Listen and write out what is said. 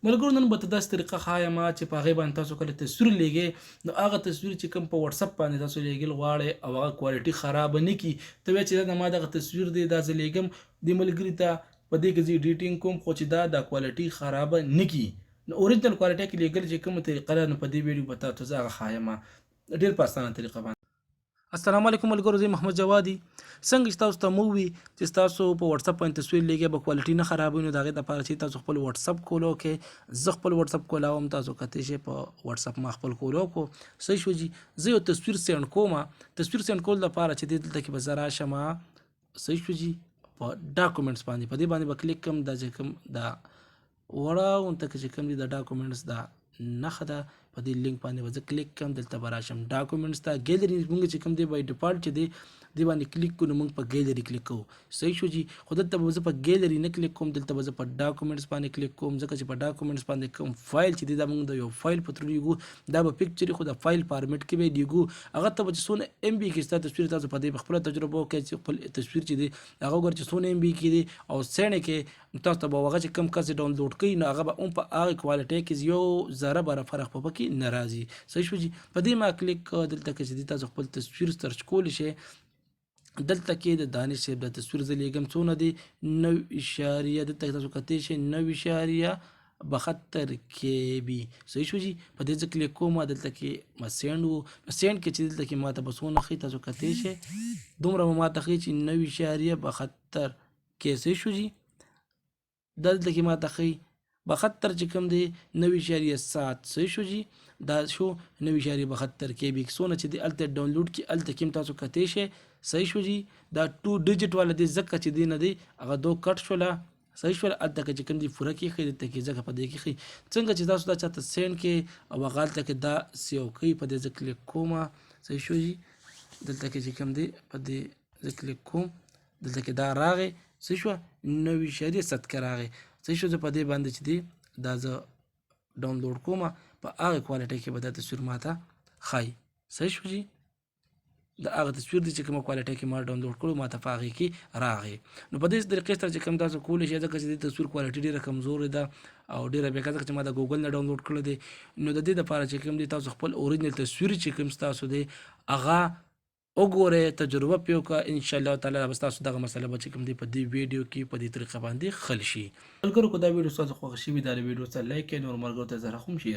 ملګرو نن به ته داسې طریقه ښایم چې په هغې باندې تاسو کله تصویر لیږئ نو هغه تصویر چې کوم په واتساپ باندې تاسو لیږل غواړئ او هغه کوالټي خرابه نه کړي. ته وایې چې دا د ما دغه تصویر دی دا زه لیږم دې ملګري ته په دې کې زه ایډیټینګ کوم خو چې دا کوالټي خرابه نه کړي. نو اوریجنل کوالټي کې لیږل چې کومه طریقه ده نو په دې ویډیو به تاسو زه هغه ښایم ډېر په اسانه طریقه باندې. السلام علیکم ملګرو، زه محمد جوادي. څنګه چې تاسو ته مو وي چې تاسو په واتساپ باندې تصویر لیږئ به کوالټي نه خرابوي نو د هغې دپاره چې تاسو خپل واتساپ کولو کې زه خپل واتساپ کولاوم تاسو کتی شئ په واتساپ ما خپل کولو کو صحیح شو جي. زه یو تصویر سینډ کوم. تصویر سینډ کول دپاره چې دلته کې به زه راشم صحیح شو جي په ډاکومنټس باندې په دې باندې به کلیک کوم. دا چې کوم دا وړاونته کې چې کوم دي د ډاکومنټس دا نښه ده په دې لینک باندې به زه کلیک کوم. دلته به راشم ډاکومنټس ته ګیلري مونږ چې کوم دی بای ډیفالټ چې دی دې باندې کلیک کوو نو موږ په ګیلري کلیک کوو صحیح شو جي. خو دلته به زه په ګیلري نه کلیک کوم، دلته به زه په ډاکومنټس باندې کلیک کوم ځکه چې په ډاکومنټس باندې کوم فایل چې دی دا موږ د یو فایل په تر لیږو دا به پکچر خو د فایل فارمیټ کې به لیږو هغه ته به چې څونه ام بي کې ستا تصویر تاسو په دې په خپله تجربه وکړئ چې خپل تصویر چې دی هغه وګورئ چې څونه ام بي کې دی او سینډ کې تاسو ته به هغه چې کوم کس ډاونلوډ کوي نو هغه به هم په هغه کوالټۍ کې یو ذره بره فرق په پکې نه راځي صحیح شو جي. په دې ما کلیک دلته کې چې تاسو خپل تصویر سرچ کولی شئ. دلته کې د دانش صاحب د تصویر زه لیږم څونه دی 9.0 دلته کې تاسو کتی شئ 9.72 KB صحیح شو جي. په دې زه کلیک کوم دلته کې ما سینډ و سینډ کې چې دلته کې ماته به څونه ښي تاسو کتی شئ دومره به ماته ښي چې 9.72 کې صحیح شو جي. دلته کې ماته ښي 72 چې کوم دی 9.7 صحیح شو جي. دا شو 9.72 KB څونه چې دی هلته ډاونلوډ کې هلته کې هم تاسو کتی شئ صحیح شو جي. دا 2 ډیجټ والا دی ځکه چې دی نه دی هغه 2 کټ شوله صحیح شوله هلته که چې کوم دی پوره کې ښي دلته کې ځکه په دې کې ښي څنګه چې تاسو دا چاته سینډ کې او هغه هلته کې دا سیو کوي په دې زه کلیک کوم صحیح شو جي. دلته کې چې کوم دی په دې زه کلیک کوم دلته کې دا راغی صحیح شوه 9.7 کې راغی صحیح شو. زه په دې باندې چې دی دا زه ډاونلوډ کوم په هغه کوالټۍ کې به دا تصویر ماته ښایي صحیح شو جي. د هغه تصویر دی چې کومه کوالټۍ کې ما ډاونلوډ کړو ماته په هغې کې راغی. نو په دې طریقې سره چې کوم تاسو کولی شئ ځکه چې د تصویر کوالټي ډېره کمزورې ده او ډېره بېکاره ځکه چې ما د ګوګل نه ډاونلوډ کړی دی نو د دې دپاره چې کوم دی تاسو خپل اوریجنل تصویر چې کوم ستاسو دی هغه وګورئ تجربه پرې وکړه انشاءالله تعالی به ستاسو دغه مسله به چې کوم دی په دې ویډیو کې په دې طریقه باندې حل شي. ملګرو که دا ویډیو ستاسو خوښه شوي دا ویډیو ته لایک کړئ نور ملګرو ته زه هم شیر